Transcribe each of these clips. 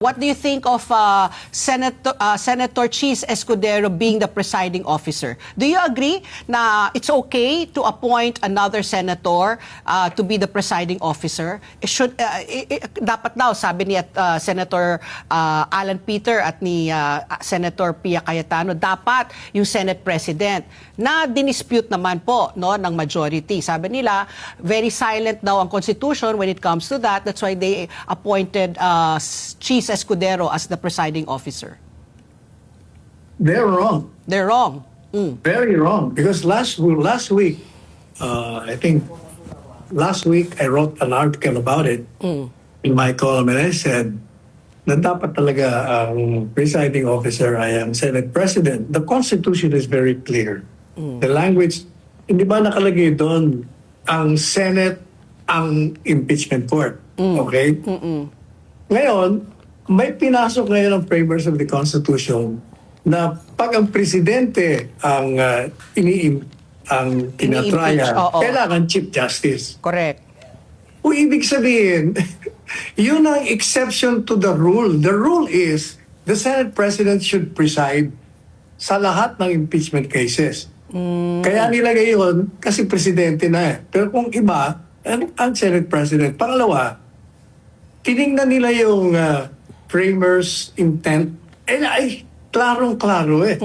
What do you think of Senator Cheese Escudero being the presiding officer? Do you agree na it's okay to appoint another senator to be the presiding officer? Dapat daw, sabi ni Senator Alan Peter at ni Senator Pia Cayetano, dapat yung Senate President na dinispute naman po ng majority. Sabi nila, very silent daw ang Constitution when it comes to that. That's why they appointed Cheese Escudero as the presiding officer. They're wrong. They're wrong. Very wrong. Because last week, I think last week I wrote an article about it in my column, and I said na dapat talaga ang presiding officer ay ang Senate President. The Constitution is very clear. The language, hindi ba nakalagay doon ang Senate ang impeachment court? Okay? Ngayon, may pinasok ngayon ang framers of the Constitution na pag ang presidente ang tinatraya, kailangan Chief Justice. Correct. O ibig sabihin, yun ang exception to the rule. The rule is the Senate President should preside sa lahat ng impeachment cases. Kaya nilagay yun kasi presidente na eh. Pero kung iba, ang Senate President. Pangalawa, tinignan nila yung framers' intent, ay klarong-klaro eh.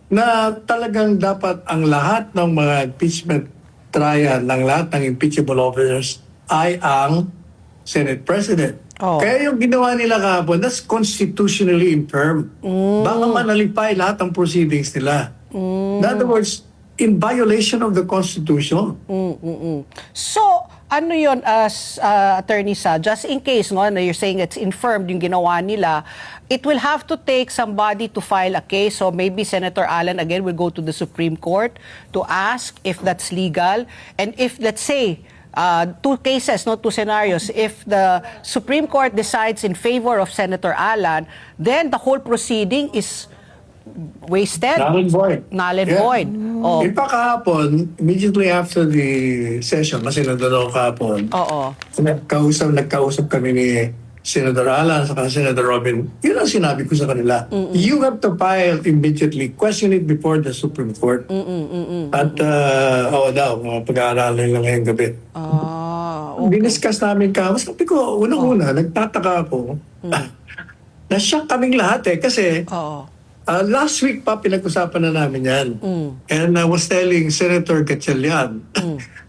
Na talagang dapat ang lahat ng mga impeachment trial, ng lahat ng impeachable officers ay ang Senate President. Kaya yung ginawa nila kahapon, that's constitutionally infirm. Baka manalipay lahat ng proceedings nila. In other words, in violation of the Constitution. So, ano yun, Attorney Sa, just in case, you're saying it's infirmed yung ginawa nila, it will have to take somebody to file a case. So maybe Senator Alan again will go to the Supreme Court to ask if that's legal. And if, let's say, two cases, two scenarios, if the Supreme Court decides in favor of Senator Alan, then the whole proceeding is wasted. Null and void. Null and void. In fact, kahapon, immediately after the session, kasi nandun ako kahapon, nagkausap kami ni Senator Alan sa Senator Robin. Yun ang sinabi ko sa kanila. You have to file immediately, question it before the Supreme Court. At, pag-aaralan lang ngayong gabi. Diniscuss namin kahapon. Sabi ko, unang-una, nagtataka ako. Na-shock kaming lahat kasi last week pa pinag-usapan na namin yan. And I was telling Senator Gatchalian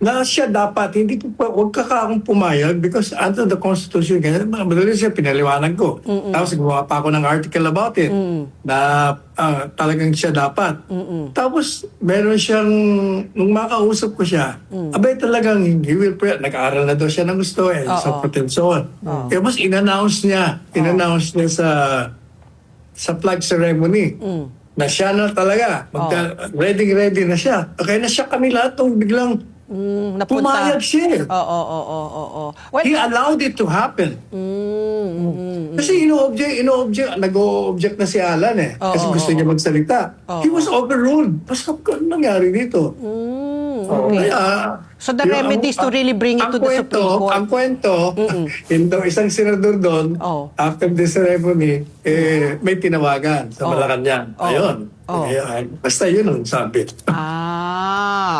na siya dapat, huwag ka akong pumayag because under the Constitution, madali siya pinaliwanag ko. Tapos gumawa pa ako ng article about it na talagang siya dapat. Tapos meron siyang, nung makausap ko siya, abay talagang he will pray. Nag-aaral na daw siya ng gusto sa protection. Kaya mas in-announce niya sa flag ceremony. Na siya na talaga. Ready na siya. Okay na siya kami lahat nung biglang pumayag siya. Well, he allowed it to happen. Kasi nag-o-object na si Alan kasi gusto niya magsalita. He was overruled. Basta ano nangyari dito? So the remedy is to really bring it to the Supreme Court. Ang kwento, isang senador doon, after the ceremony, may tinawagan sa Malacanang. Ayun. Basta yun ang sabi.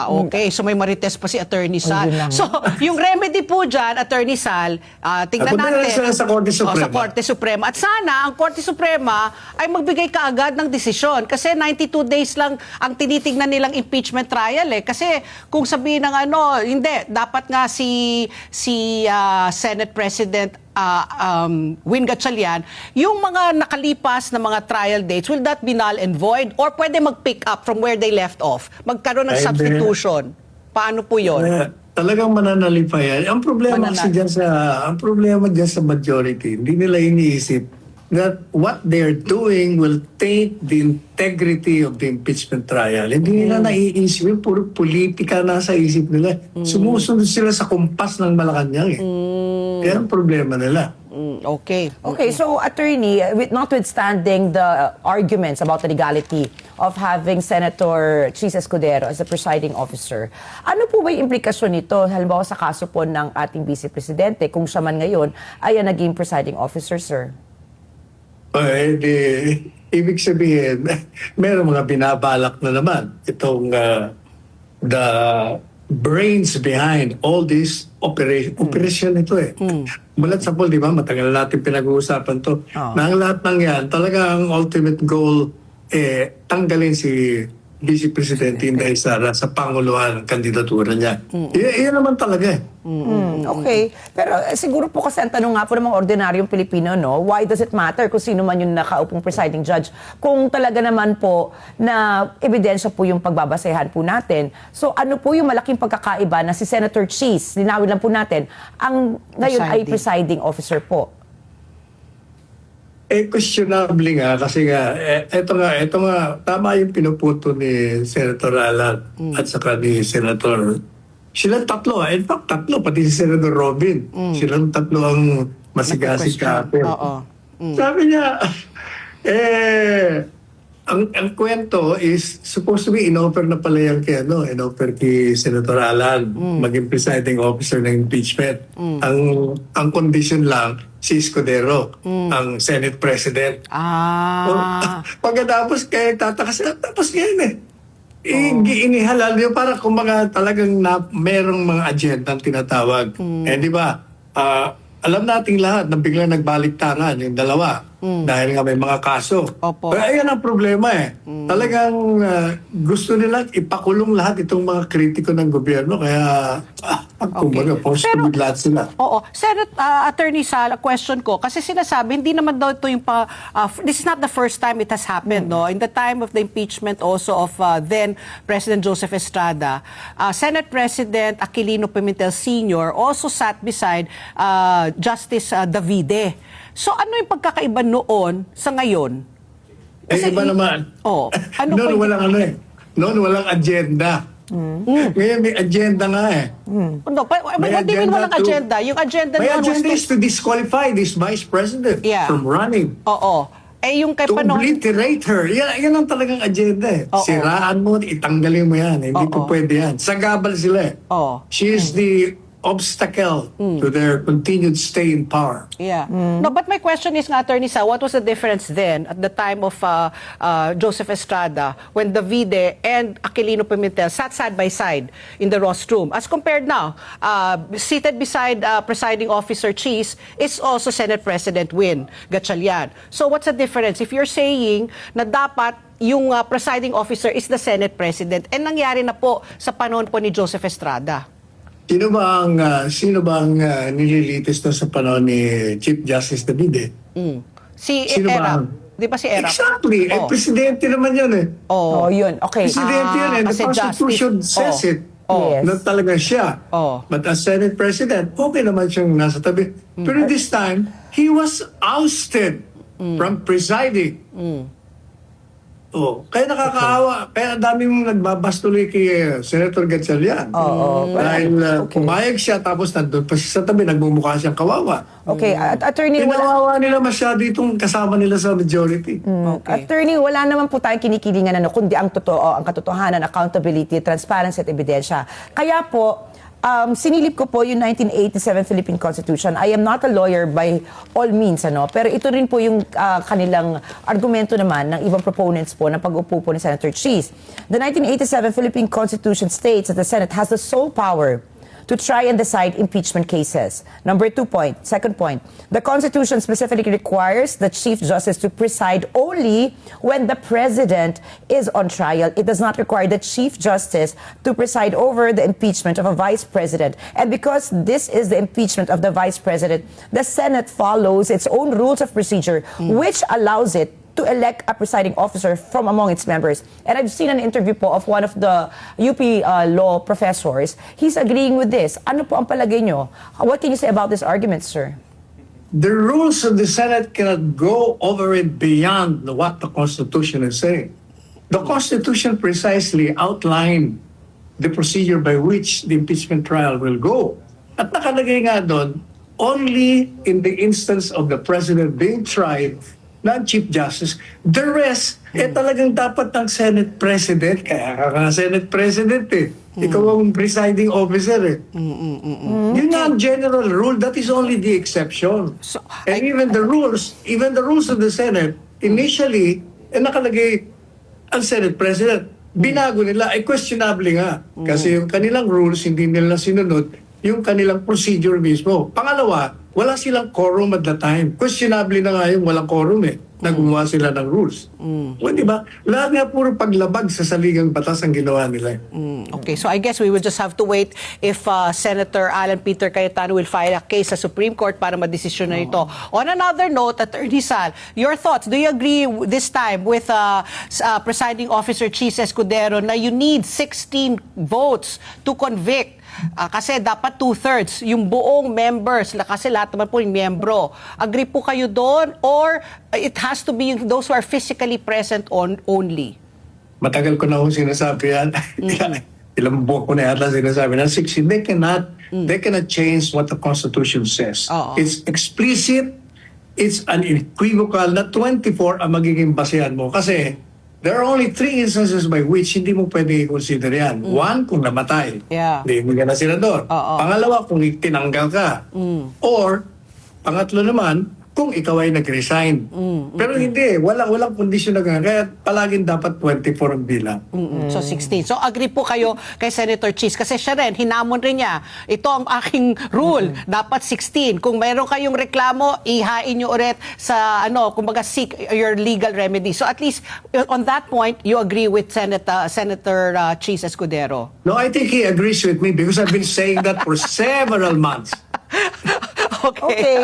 Okay. So may marites pa si Attorney Sal. So yung remedy po dyan, Attorney Sal, tingnan natin. Sa Korte Suprema. Sa Korte Suprema. At sana ang Korte Suprema ay magbigay kaagad ng desisyon. Kasi 92 days lang ang tinitignan nilang impeachment trial Kasi kung sabihin ng hindi, dapat nga si Senate President Win Gatchalian, yung mga nakalipas na mga trial dates, will that be null and void? Or pwede mag-pick up from where they left off? Magkaroon ng substitution? Paano po yun? Talagang mananalipay yan. Ang problema dyan sa majority, hindi nila iniisip that what they're doing will taint the integrity of the impeachment trial. Hindi nila naiisip, puro politika nasa isip nila. Sumusunod sila sa kumpas ng Malacanang Yan ang problema nila. Okay. So attorney, notwithstanding the arguments about the legality of having Senator Cheese Escudero as the presiding officer, ano po ba yung implikasyon nito halimbawa sa kaso po ng ating Vice Presidente kung siya man ngayon ay naging presiding officer, sir? Ibig sabihin, meron mga binabalak na naman itong the brains behind all this operation ito eh. Mulat sa pool, di ba? Matagal na natin pinag-uusapan to. Na ang lahat ng yan, talaga ang ultimate goal tanggalin si Vice Presidente Inday Sara sa panguluhan ng kandidatura niya. Iyan naman talaga eh. Okay. Pero siguro po kasi ang tanong nga po ng mga ordinaryong Pilipino, no? Why does it matter kung sino man yung nakaupong presiding judge? Kung talaga naman po na ebidensya po yung pagbabasehan po natin. So ano po yung malaking pagkakaiba na si Senator Cheese, linawin lang po natin, ang ngayon ay presiding officer po? Questionable nga kasi nga, ito nga, tama yung pinupunto ni Senator Alan at saka ni Senator. Silang tatlo, in fact tatlo, pati si Senator Robin. Silang tatlo ang masigasig kahapon. Sabi niya, ang kwento is supposed to be in-offer na pala yan in-offer kay Senator Alan maging presiding officer ng impeachment. Ang condition lang, si Escudero, ang Senate President. Pagkatapos, kaya tataka sila, tapos ngayon inihalal yun para kumbaga talagang merong mga agenda tinatawag. Di ba, alam nating lahat na biglang nagbaliktaran yung dalawa dahil nga may mga kaso. Pero ayan ang problema Talagang gusto nilang ipakulong lahat itong mga kritiko ng gobyerno kaya kumbaga post-biglat sila. Senate Attorney Sal, question ko, kasi sinasabi, hindi naman daw ito yung this is not the first time it has happened, no? In the time of the impeachment also of then President Joseph Estrada, Senate President Aquilino Pimentel Sr. also sat beside Justice Davide. So ano yung pagkakaiba noon sa ngayon? Iba naman. Ano Noon walang agenda. Ngayon may agenda nga What do you mean walang agenda? Yung agenda may noon agenda is to disqualify this Vice President from running. Yung kay To obliterate her. Yan ang talagang agenda Siraan mo, itanggalin mo yan. Hindi po pwede yan. Sagabal sila She is the obstacle to their continued stay in power. No, but my question is, Attorney Sa, what was the difference then at the time of Joseph Estrada when Davide and Aquilino Pimentel sat side by side in the rostrum as compared now, seated beside Presiding Officer Cheese is also Senate President Win Gatchalian. So what's the difference? If you're saying na dapat yung Presiding Officer is the Senate President, nangyari na po sa panahon po ni Joseph Estrada. Sino ba ang nililitis na sa panahon ni Chief Justice Davide? Si Sino Era. ba? Di ba si Era? Exactly. Presidente naman yun Yun. Okay. Presidente yun The kasi Constitution says it. Yes. Na talaga siya. But as Senate President, okay naman siyang nasa tabi. Pero this time, he was ousted from presiding. Kaya nakakaawa. Kaya daming nagbabastuloy kay Senator Gatchalian. Dahil pumayag siya tapos nandun pa siya sa tabi, nagmumukha siyang kawawa. Okay, Attorney, Kinawawa nila masyado itong kasama nila sa majority. Attorney, wala naman po tayong kinikilingan kundi ang totoo, ang katotohanan, accountability, transparency at ebidensya. Kaya po, sinilip ko po yung 1987 Philippine Constitution. I am not a lawyer by all means, pero ito rin po yung kanilang argumento naman ng ibang proponents po ng pag-upo po ni Senator Cheese. The 1987 Philippine Constitution states that the Senate has the sole power to try and decide impeachment cases. Number 2 point. Second point, the Constitution specifically requires the Chief Justice to preside only when the President is on trial. It does not require the Chief Justice to preside over the impeachment of a Vice President. And because this is the impeachment of the Vice President, the Senate follows its own rules of procedure, which allows it to elect a presiding officer from among its members. And I've seen an interview po of one of the UP law professors. He's agreeing with this. Ano po ang palagay nyo? What can you say about this argument, sir? The rules of the Senate cannot go over and beyond what the Constitution is saying. The Constitution precisely outlined the procedure by which the impeachment trial will go. At nakalagay nga doon, only in the instance of the President being tried na ang Chief Justice. The rest, talagang dapat ng Senate President. Kaya ka nga Senate President eh. Ikaw ang presiding officer eh. Yun nga ang general rule. That is only the exception. So, And even the rules of the Senate, initially, nakalagay ang Senate President. Binago nila, ay questionable nga. Kasi yung kanilang rules, hindi nila sinunod yung kanilang procedure mismo. Pangalawa, wala silang quorum at the time. Questionable na nga yung walang quorum eh. Nagumawa sila ng rules. Well, di ba? Lahat nga puro paglabag sa saligang batas ang ginawa nila. Okay, so I guess we will just have to wait if Senator Alan Peter Cayetano will file a case sa Supreme Court para madesisyon na ito. On another note, Attorney Sal, your thoughts, do you agree this time with Presiding Officer Cheese Escudero na you need 16 votes to convict? Kasi dapat 2/3 yung buong members, kasi lahat naman po yung miyembro. Agree po kayo doon or it has to be those who are physically present only? Matagal ko na akong sinasabi yan. Ilang buwan ko na yata sinasabi na 16. They cannot change what the Constitution says. Oo. It's explicit, it's unequivocal na 24 ang magiging basehan mo. Kasi there are only 3 instances by which hindi mo pwede i-consider yan. One, kung namatay. Yeah. Hindi ka na senador. Oo. Pangalawa, kung tinanggal ka. Or, pangatlo naman, kung ikaw ay nag-resign. Pero hindi, walang kondisyon na ganyan. Kaya palaging dapat 24 ang bilang. So 16. So agree po kayo kay Senator Cheese kasi siya rin, hinamon rin niya. Ito ang aking rule, dapat 16. Kung mayroon kayong reklamo, ihain nyo ulit sa kumbaga seek your legal remedy. So at least on that point, you agree with Senator Cheese Escudero. No, I think he agrees with me because I've been saying that for several months. Okay.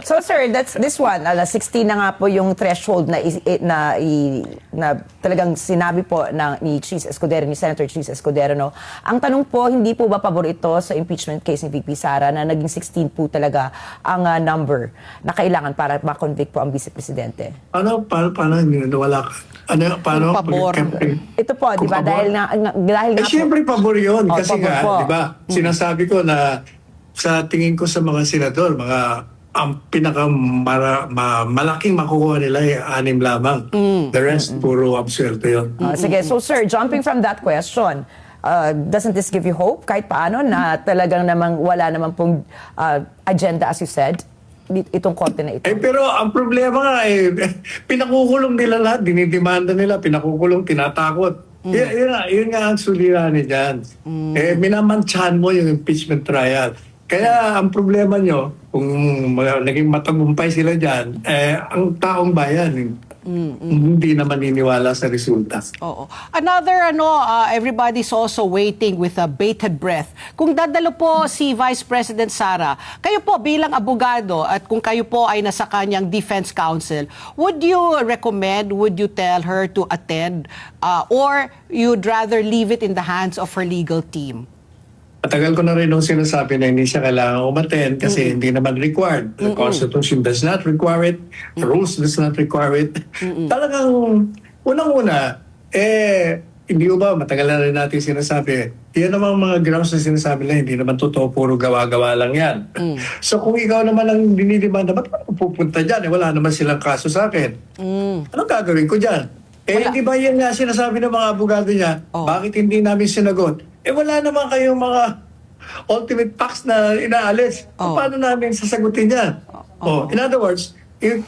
So sir, that's this one. 16 na nga po yung threshold na talagang sinabi po ni Cheese Escudero, ni Senator Cheese Escudero, no. Ang tanong po, hindi po ba pabor ito sa impeachment case ni VP Sara na naging 16 po talaga ang number na kailangan para ma-convict po ang Vice Presidente? Paano wala ka? Paano? Pabor. Ito po, di ba? Pabor? Dahil nga po, Siyempre pabor yun. Kasi pabor nga, po. di ba, sinasabi ko na sa tingin ko sa mga senador, ang malaking makukuha nila ay 6 lamang. The rest, puro absuelto yun. Sige, so sir, jumping from that question, doesn't this give you hope kahit paano na talagang namang wala namang pong agenda as you said, itong korte na ito? Pero ang problema nga pinakukulong nila lahat, dinidemanda nila, pinakukulong, tinatakot. Yun nga ang suliranin dyan. Minamantsahan mo yung impeachment trial. Kaya ang problema nyo, kung naging matagumpay sila dyan, ang taong bayan, hindi na maniniwala sa resulta. Oo. Another, everybody's also waiting with a bated breath. Kung dadalo po si Vice President Sara, kayo po bilang abogado at kung kayo po ay nasa kanyang defense counsel, would you recommend, would you tell her to attend or you'd rather leave it in the hands of her legal team? Matagal ko na rin nung sinasabi na hindi siya kailangan umattend kasi hindi naman required. The Constitution does not require it. The rules does not require it. Talagang, unang-una, hindi ba, matagal na rin natin sinasabi, yan naman mga grounds na sinasabi na hindi naman totoo, puro gawa-gawa lang yan. So kung ikaw naman ang dinidemanda, ba't ako pupunta dyan? Wala naman silang kaso sa akin. Anong gagawin ko dyan? Hindi ba yan nga sinasabi ng mga abogado niya, bakit hindi namin sinagot? Wala naman kayong mga ultimate facts na inaalis. Paano namin sasagutin yan? In other words, if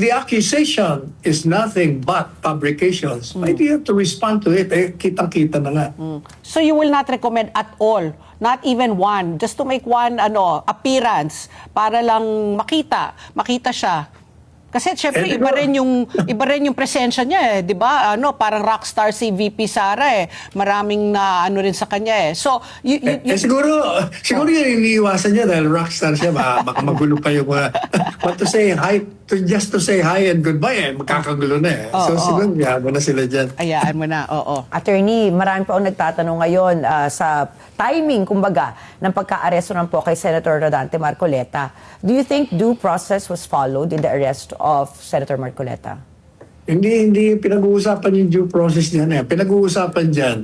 the accusation is nothing but fabrications, why do you have to respond to it? Kitang-kita na nga. So you will not recommend at all, not even one, just to make one appearance para lang makita siya. Kasi syempre iba rin yung presensya niya 'di ba? Parang rockstar si VP Sara Maraming na rin sa kanya So siguro yun iniiwasan niya dahil rockstar siya, baka magulo pa yung what to say hi, just to say hi and goodbye magkakagulo na So siguro mo na sila diyan. Ayaan mo na. Attorney, marami pa akong nagtatanong ngayon sa timing, kumbaga, ng pagka-aresto ng po kay Senator Rodante Marcoleta. Do you think due process was followed in the arrest of Senator Marcoleta? Hindi pinag-uusapan yung due process niyan. Pinag-uusapan diyan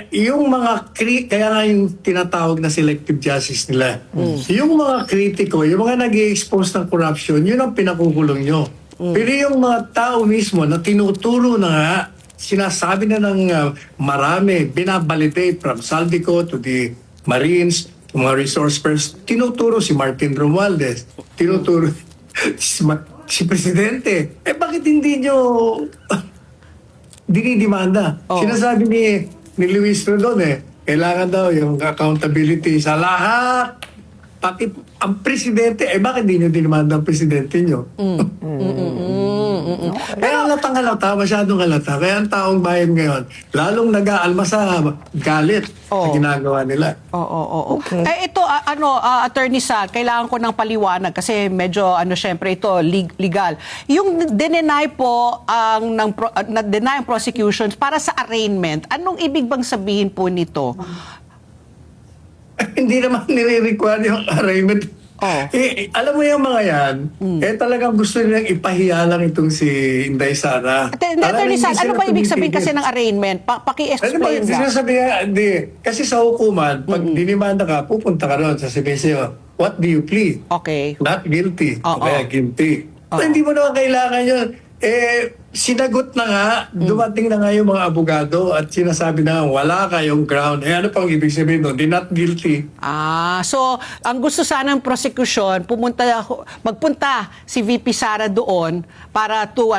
yung mga kaya nga yung tinatawag na selective justice nila. Yung mga kritiko, yung mga nag-i-expose ng corruption, yun ang pinakukulong nyo. Pero yung mga tao mismo na tinuturo na nga, sinasabi na ng marami, binabalidate from Saldico to the Marines, mga resource persons, tinuturo si Martin Romualdez, tinuturo si Presidente. Bakit hindi nyo dinidimanda? Sinasabi ni Luis Rodon kailangan daw yung accountability sa lahat. Pati ang Presidente, bakit hindi nyo dinimanda ang Presidente nyo? Kaya halata, masyadong halata. Kaya ang taong bayan ngayon, lalong nag-aalma sa galit na ginagawa nila. Oo. Okay. Ito, Attorney Sal, kailangan ko ng paliwanag kasi medyo, syempre ito, legal. Yung deny po deny ang prosecutions para sa arraignment, anong ibig bang sabihin po nito? Hindi naman nire-require yung arraignment. Alam mo yung mga yan, talagang gusto nilang ipahiya lang itong si Inday Sara. Attorney Sal, ano ba ibig sabihin kasi ng arraignment? Paki-explain lang. Kasi sa hukuman, pag dinimanda ka, pupunta ka doon, sasabihin sa'yo, what do you plead? Okay. Not guilty. Oo. Kaya guilty. Hindi mo naman kailangan yun. Sinagot na nga, dumating na nga yung mga abogado at sinasabi na wala kayong ground. Ano pang ibig sabihin doon? Di not guilty. So, ang gusto sana ng prosecution, magpunta si VP Sara doon para to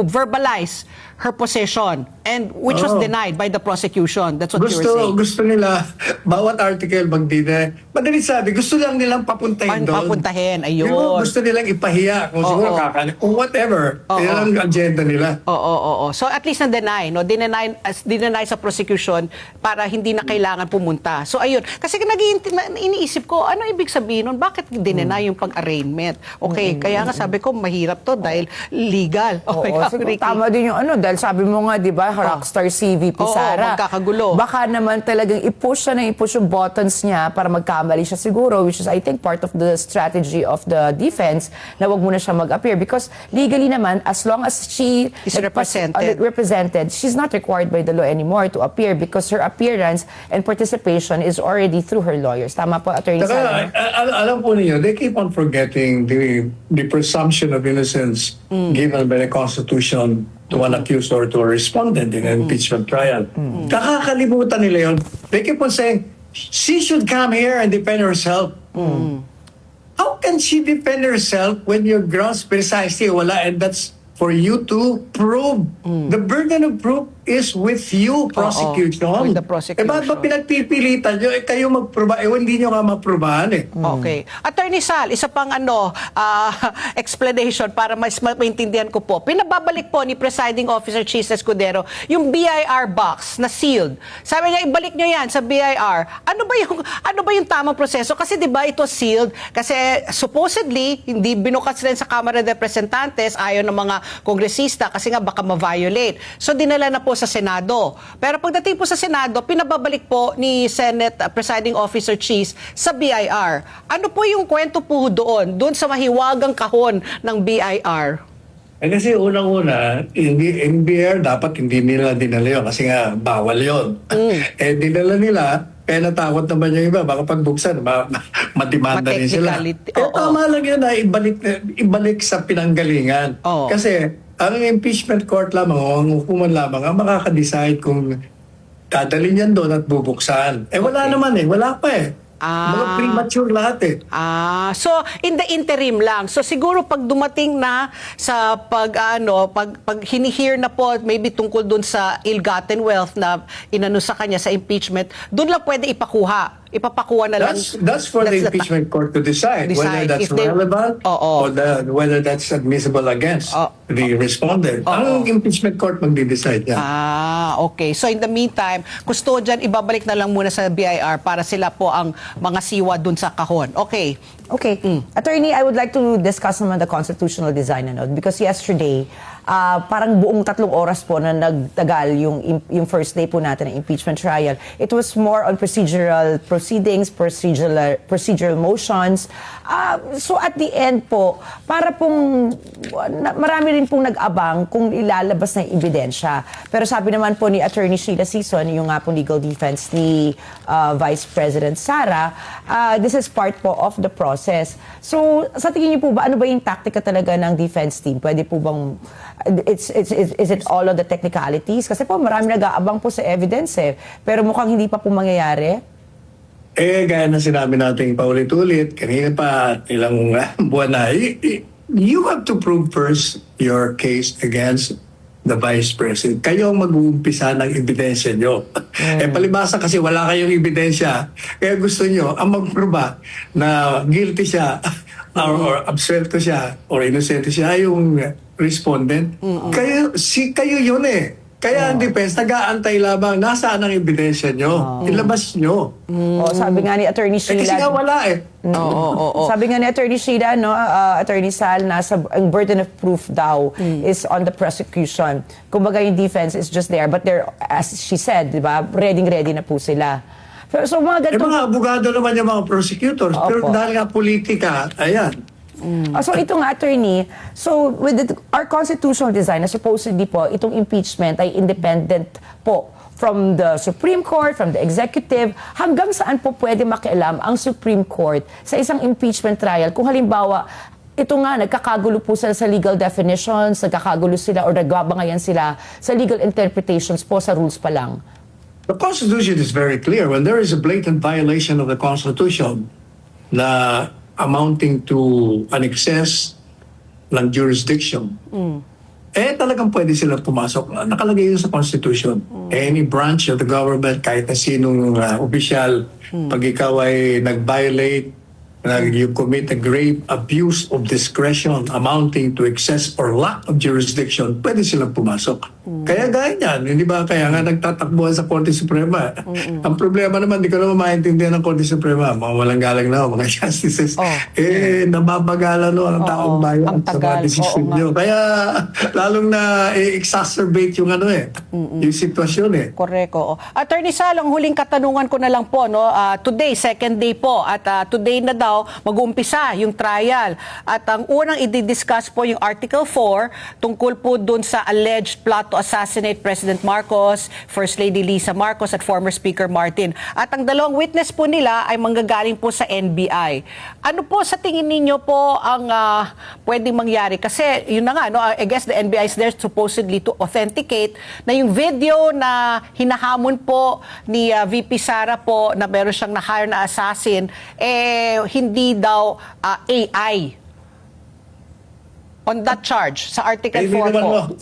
verbalize her position, and which was denied by the prosecution. That's what you were saying. Gusto nila, bawat article mag-deny. Madali sabi, gusto lang nilang papuntahin doon. Papuntahin, ayun. Siguro gusto nilang ipahiya, kung siguro kung whatever. Yan ang agenda nila. Oo. So at least na-deny, no? Dineny sa prosecution para hindi na kailangan pumunta. So ayun. Kasi iniisip ko, ano ibig sabihin nun? Bakit dineny yung pag-arraignment? Okay, kaya nga sabi ko, mahirap to dahil legal. Okay, Siguro tama din yung dahil sabi mo nga, di ba, rockstar si VP Sara. Magkakagulo. Baka naman talagang i-push yung buttons niya para magkamali siya siguro, which is, I think, part of the strategy of the defense na wag muna siya mag-appear. Because legally naman, as long as she is represented, she's not required by the law anymore to appear because her appearance and participation is already through her lawyers. Tama po, Attorney Sara? Alam po niyo, they keep on forgetting the presumption of innocence given by the Constitution to an accused or to a respondent in an impeachment trial. Nakakalimutan nila yun. They keep on saying, she should come here and defend herself. How can she defend herself when your grounds precisely wala, and that's for you to prove? The burden of proof is with you, prosecution. with the prosecution. Ba't ba pinagpipilitan nyo? Kayo magproba, hindi nyo nga maprobahan Okay. Attorney Sal, isa pang explanation para mas maintindihan ko po. Pinababalik po ni Presiding Officer Chis Escudero yung BIR box na sealed. Sabi niya, ibalik nyo yan sa BIR. Ano ba yung tamang proseso? Kasi di ba ito sealed? Kasi supposedly, hindi binukas rin sa Kamara de Representantes, ayaw ng mga kongresista kasi nga baka ma-violate. So dinala na po sa Senado. Pero pagdating po sa Senado, pinababalik po ni Senate Presiding Officer Chis sa BIR. Ano po yung kwento po doon sa mahiwagang kahon ng BIR? Kasi unang-una, in BIR dapat hindi nila dinala yun kasi nga bawal yun. Dinala nila, kaya natakot naman yung iba, baka pagbuksan, madimanda rin sila. Tama lang yun na ibalik sa pinanggalingan. Kasi ang impeachment court lamang o ang hukuman lamang ang makaka-decide kung dadalhin yan doon at bubuksan. Wala naman wala pa Mga premature lahat So in the interim lang. So siguro pag dumating na sa pag hini-hear na po maybe tungkol dun sa ill-gotten wealth na inano sa kanya sa impeachment, dun lang pwede ipapakuha na lang. That's for the impeachment court to decide whether that's relevant or whether that's admissible against the respondent. Ang impeachment court magde-decide yan. Okay. So in the meantime, custodian, ibabalik na lang muna sa BIR para sila po ang mga siwa dun sa kahon. Okay. Attorney, I would like to discuss naman the constitutional design because yesterday, parang buong 3 oras po na nagtagal yung first day po natin ng impeachment trial. It was more on procedural proceedings, procedural motions. So at the end po, para pong marami rin pong nag-abang kung ilalabas na yung ebidensya. Pero sabi naman po ni Attorney Sheila Sison, yung nga pong legal defense ni Vice President Sara, this is part po of the process process. So, sa tingin niyo po ba, ano ba yung taktika talaga ng defense team? Pwede po bang, is it all of the technicalities? Kasi po, marami nag-aabang po sa evidence pero mukhang hindi pa po mangyayari. Gaya na sinabi natin paulit-ulit, kanina pa ilang buwan na, you have to prove first your case against the Vice President. Kayo ang mag-uumpisa ng ebidensya nyo. Palibasa kasi wala kayong ebidensya. Kaya gusto nyo, ang magpruba na guilty siya or absuelto siya or innocent siya yung respondent. Kayo yun Kaya ang defense, nag-aantay lamang, nasaan ang ebidensya nyo? Ilabas nyo. O, sabi nga ni Attorney Sheila. Kasi nga wala Sabi nga ni Attorney Sheila, no, Attorney Sal, ang burden of proof daw is on the prosecution. Kumbaga yung defense is just there, but they're, as she said, di ba, ready na po sila. So mga ganito. Mga abogado naman yung mga prosecutors, pero dahil nga politika, ayan. So ito nga, attorney, so with our constitutional design, na supposedly po, itong impeachment ay independent po from the Supreme Court, from the executive, hanggang saan po pwede makialam ang Supreme Court sa isang impeachment trial kung halimbawa, ito nga, nagkakagulo po sila sa legal definitions, nagkakagulo sila or nagbabangayan sila sa legal interpretations po sa rules pa lang. The Constitution is very clear. When there is a blatant violation of the Constitution na amounting to an excess ng jurisdiction, talagang pwede sila pumasok. Nakalagay yun sa Constitution. Any branch of the government, kahit na sinong opisyal, pag ikaw ay nag-violate, you commit a grave abuse of discretion amounting to excess or lack of jurisdiction, pwede silang pumasok. Kaya gaya niyan, hindi ba? Kaya nga nagtatakbuhan sa Korte Suprema. Ang problema naman, di ko naman maintindihan ng Korte Suprema. Mga walang galang na, mga justices. Nababagalan ang taong bayan sa mga desisyon nyo. Kaya lalong na exacerbate yung yung sitwasyon Correct, oo. Attorney Sal, ang huling katanungan ko na lang po, no? Today, second day po, at today na daw, mag-uumpisa yung trial. At ang unang i-discuss po yung Article 4 tungkol po dun sa alleged plot to assassinate President Marcos, First Lady Lisa Marcos at former Speaker Martin. At ang dalawang witness po nila ay manggagaling po sa NBI. Ano po sa tingin ninyo po ang pwedeng mangyari? Kasi yun na nga, no? I guess the NBI is there supposedly to authenticate na yung video na hinahamon po ni VP Sara po na meron siyang na-hire na assassin, hindi daw AI. On that charge, sa Article 4 po.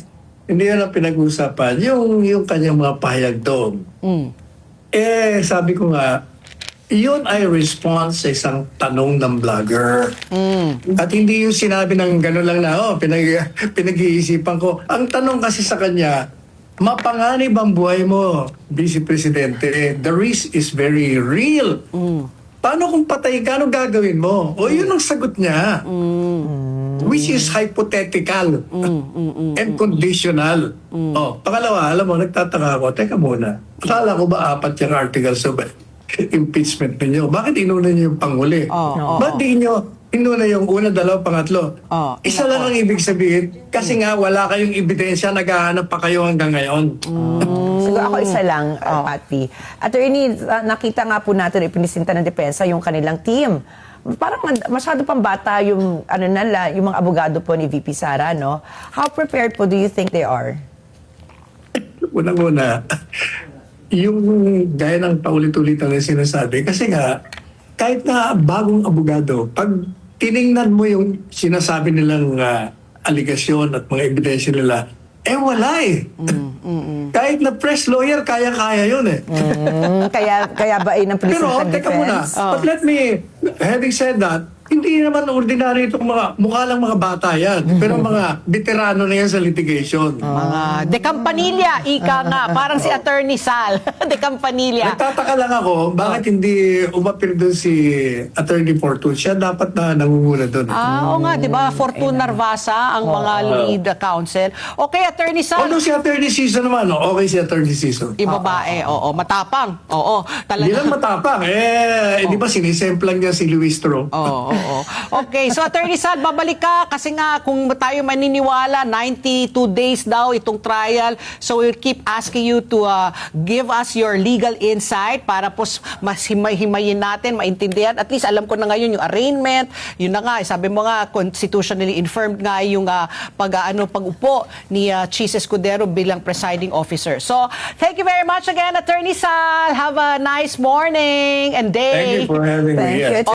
Hindi yan ang pinag-uusapan. Yung kanyang mga pahayag doon. Sabi ko nga, yun ay response sa isang tanong ng vlogger. At hindi yung sinabi ng gano'n lang na, pinag-iisipan ko. Ang tanong kasi sa kanya, mapanganib ang buhay mo, Vice Presidente. The risk is very real. Paano kung patay ka, anong gagawin mo? Yun ang sagot niya. Which is hypothetical and conditional. Pangalawa, alam mo, nagtataka ako, teka muna, akala ko ba 4 yung articles of impeachment ninyo? Bakit inuna niyo yung panghuli? Ba't di niyo inuna yung una, dalawa, pangatlo? Isa lang ang ibig sabihin, kasi nga wala kayong ebidensya, naghahanap pa kayo hanggang ngayon. Siguro ako isa lang, Patty. Attorney, nakita nga po natin, ipinisinta ng depensa yung kanilang team. Parang masyado pang bata yung, yung mga abogado po ni VP Sara, no? How prepared po do you think they are? Unang-una, yung gaya ng paulit-ulitan na sinasabi, kasi nga, kahit na bagong abogado, pag tiningnan mo yung sinasabi nilang aligasyon at mga ebidensya nila, wala Kahit na press lawyer, kaya-kaya yun Kaya ba ay ng police Pero, and teka muna. defense? But let me, having said that, hindi naman ordinary itong mukha lang mga bata yan. Pero mga veterano na yan sa litigation. Mga de Campanilla, ika nga. Parang si Attorney Sal. De Campanilla. Nagtataka lang ako, bakit hindi umapir doon si Attorney Fortune? Siya dapat na nangunguna doon. Oo nga, di ba? Fortune Narvasa, ang mga lead counsel. Okay, Attorney Sal. Although si Attorney Season naman, okay si Attorney Season. Ibabae, oo. Matapang. Oo. Hindi lang matapang. Di ba sinisemplang niya si Luis Tro? Oo. Oo. Okay, so Attorney Sal, babalik ka kasi nga kung tayo maniniwala, 92 days daw itong trial. So we'll keep asking you to give us your legal insight para po mas himay-himayin natin, maintindihan. At least alam ko na ngayon yung arraignment, yun na nga, sabi mo nga, constitutionally infirmed nga yung pag-upo ni Chis Escudero bilang presiding officer. So, thank you very much again, Attorney Sal. Have a nice morning and day. Thank you for having me. Thank Yes. you.